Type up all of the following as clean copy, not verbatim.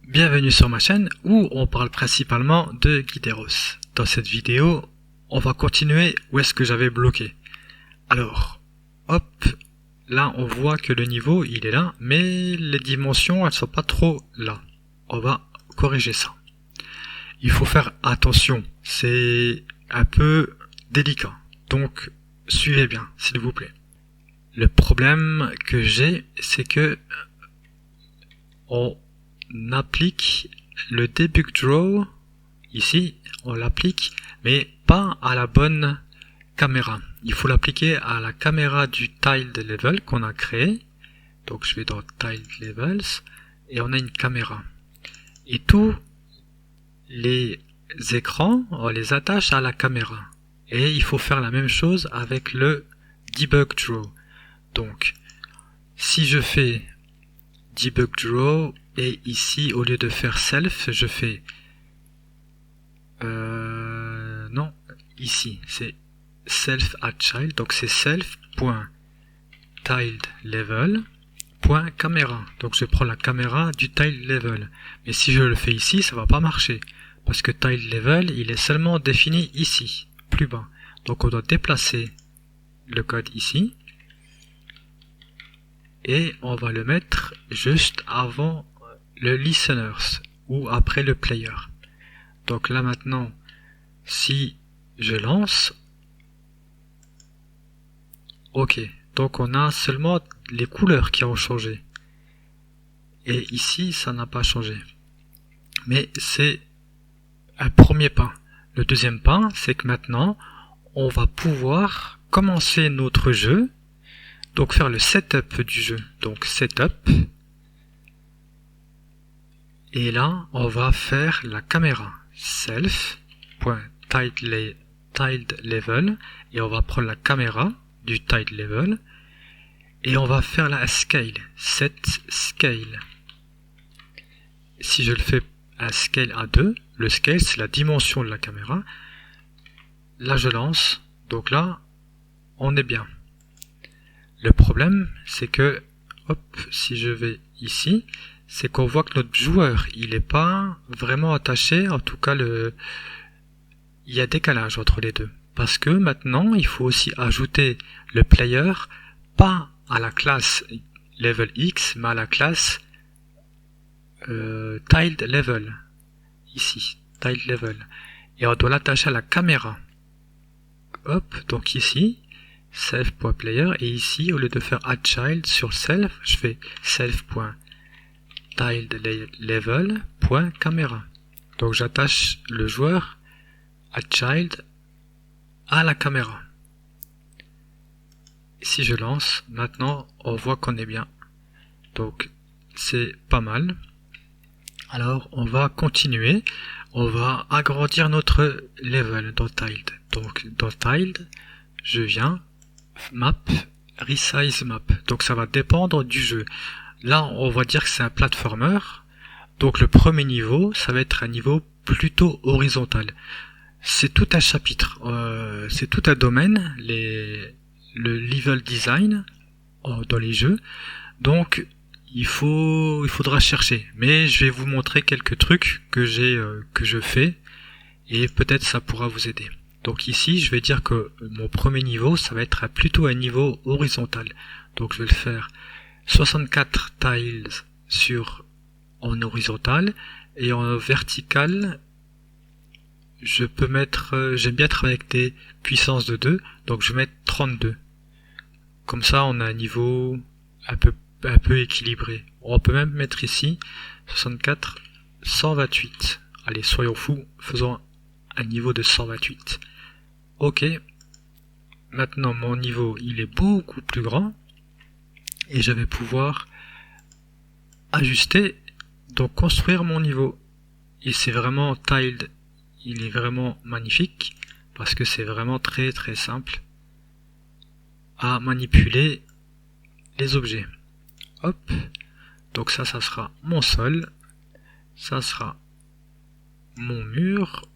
Bienvenue sur ma chaîne où on parle principalement de Guideros. Dans cette vidéo, on va continuer où est-ce que j'avais bloqué. Alors, hop, là on voit que le niveau il est là, mais les dimensions elles sont pas trop là. On va corriger ça. Il faut faire attention, c'est un peu délicat, donc suivez bien s'il vous plaît. Le problème que j'ai, c'est que on applique le debug draw, ici on l'applique, mais pas à la bonne caméra. Il faut l'appliquer à la caméra du tiled level qu'on a créé. Donc je vais dans tiled levels et on a une caméra. Et tous les écrans, on les attache à la caméra. Et il faut faire la même chose avec le debug draw. Donc si je fais debug draw et ici au lieu de faire self je fais non, ici c'est self at child, donc c'est self.tiledLevel.camera, donc je prends la caméra du tiled level, mais si je le fais ici ça va pas marcher parce que tiled level il est seulement défini ici plus bas, donc on doit déplacer le code ici et on va le mettre juste avant le listeners ou après le player. Donc là maintenant, si je lance, ok, donc on a seulement les couleurs qui ont changé. Et ici, ça n'a pas changé. Mais c'est un premier pas. Le deuxième pas, c'est que maintenant, on va pouvoir commencer notre jeu. Donc faire le setup du jeu. Donc setup. Et là, on va faire la caméra self.tiledLevel et on va prendre la caméra du tiled level et on va faire la scale, set scale. Si je le fais à scale à 2, le scale c'est la dimension de la caméra. Là je lance, donc là on est bien. Le problème c'est que, hop, si je vais ici, c'est qu'on voit que notre joueur, il n'est pas vraiment attaché, en tout cas il y a décalage entre les deux. Parce que maintenant, il faut aussi ajouter le player, pas à la classe level X, mais à la classe tiled level. Ici, tiled level. Et on doit l'attacher à la caméra. Hop, donc ici, self.player, et ici, au lieu de faire add child sur self, je fais self.tiledLevel.camera. Donc j'attache le joueur à child à la caméra. Si je lance, maintenant on voit qu'on est bien. Donc c'est pas mal. Alors on va continuer. On va agrandir notre level dans tiled. Donc dans tiled, je viens map, resize map. Donc ça va dépendre du jeu. Là, on va dire que c'est un platformer. Donc le premier niveau, ça va être un niveau plutôt horizontal. C'est tout un chapitre, c'est tout un domaine, le level design dans les jeux. Donc il faudra chercher. Mais je vais vous montrer quelques trucs que je fais et peut-être ça pourra vous aider. Donc ici, je vais dire que mon premier niveau, ça va être plutôt un niveau horizontal. Donc je vais le faire 64 tiles en horizontal et en vertical je peux mettre, j'aime bien travailler avec des puissances de 2, donc je vais mettre 32. Comme ça on a un niveau un peu équilibré. On peut même mettre ici 64, 128. Allez, soyons fous, faisons un niveau de 128. Ok, maintenant mon niveau il est beaucoup plus grand et je vais pouvoir ajuster, donc construire mon niveau. Et c'est vraiment tiled, il est vraiment magnifique parce que c'est vraiment très très simple à manipuler les objets. Hop, donc ça sera mon sol, ça sera mon mur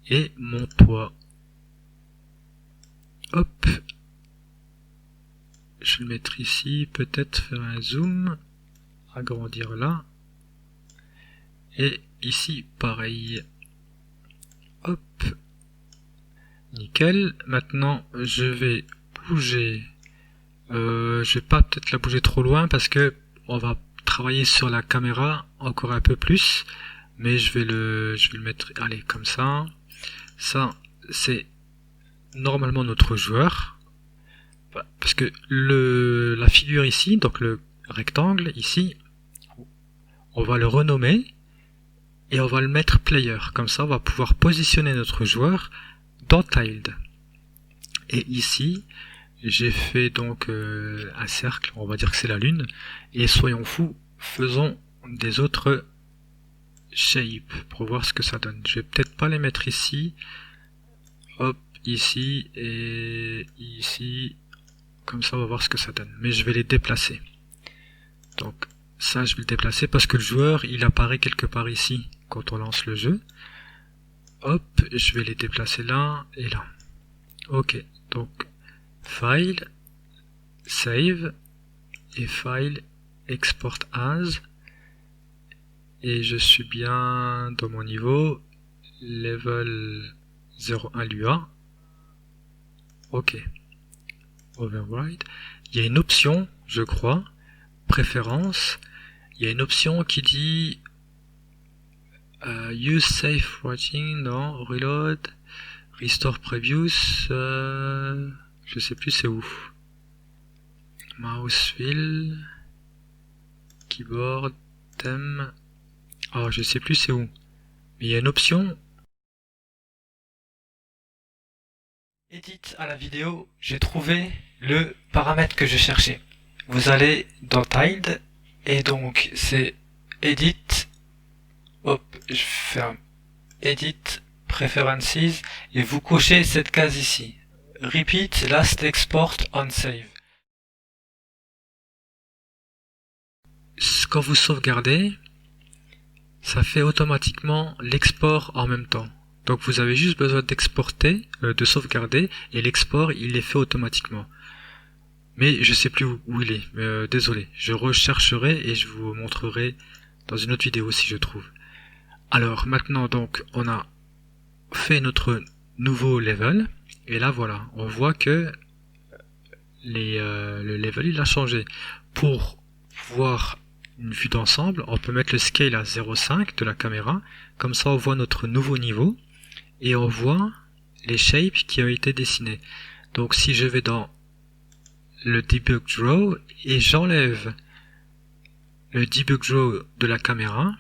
et mon toit. Hop, je vais le mettre ici, peut-être faire un zoom, agrandir là, et ici pareil. Hop, nickel. Maintenant je vais bouger, je vais pas peut-être la bouger trop loin parce que on va travailler sur la caméra encore un peu plus, mais je vais le mettre, allez, comme ça. Ça c'est normalement notre joueur, parce que la figure ici, donc le rectangle ici, on va le renommer et on va le mettre player. Comme ça on va pouvoir positionner notre joueur dans tiled. Et ici j'ai fait donc un cercle, on va dire que c'est la lune, et soyons fous, faisons des autres shapes pour voir ce que ça donne. Je vais peut-être pas les mettre ici, hop, ici et ici, comme ça on va voir ce que ça donne, mais je vais les déplacer. Donc ça je vais le déplacer parce que le joueur il apparaît quelque part ici quand on lance le jeu. Hop, je vais les déplacer là et là. Ok, donc File, Save et File, Export As. Et je suis bien dans mon niveau, Level 01 Lua. Ok, Override. Il y a une option, je crois, Préférences. Il y a une option qui dit Use Safe Watching, non, Reload, Restore Previous, je sais plus c'est où. Mouse Wheel, Keyboard, Theme, oh je sais plus c'est où. Mais il y a une option. Edit à la vidéo, j'ai trouvé le paramètre que je cherchais. Vous allez dans Tiled, et donc c'est Edit, hop, je ferme, Edit, Preferences, et vous cochez cette case ici. Repeat last export on save. Quand vous sauvegardez, ça fait automatiquement l'export en même temps. Donc vous avez juste besoin d'exporter, de sauvegarder, et l'export il est fait automatiquement. Mais je sais plus où il est, désolé. Je rechercherai et je vous montrerai dans une autre vidéo si je trouve. Alors maintenant donc on a fait notre nouveau level, et là voilà, on voit que le level il a changé. Pour voir une vue d'ensemble, on peut mettre le scale à 0,5 de la caméra, comme ça on voit notre nouveau niveau, et on voit les shapes qui ont été dessinés. Donc si je vais dans le debug draw et j'enlève le debug draw de la caméra,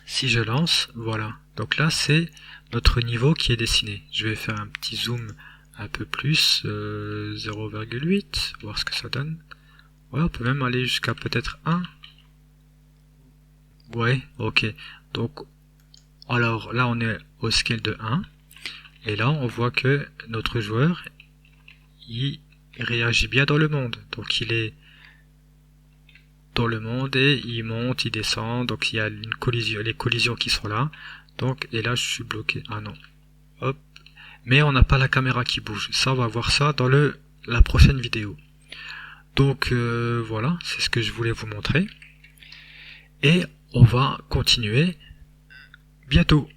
si je lance, voilà. Donc là c'est notre niveau qui est dessiné. Je vais faire un petit zoom un peu plus, 0,8, voir ce que ça donne. Ouais, on peut même aller jusqu'à peut-être 1. Ouais, ok. Donc, alors là on est au scale de 1. Et là on voit que notre joueur, il réagit bien dans le monde. Donc il est dans le monde et il monte, il descend. Donc il y a une collision, les collisions qui sont là. Donc, et là je suis bloqué. Ah non. Hop. Mais on n'a pas la caméra qui bouge. Ça, on va voir ça dans la prochaine vidéo. Donc voilà, c'est ce que je voulais vous montrer. Et on va continuer bientôt.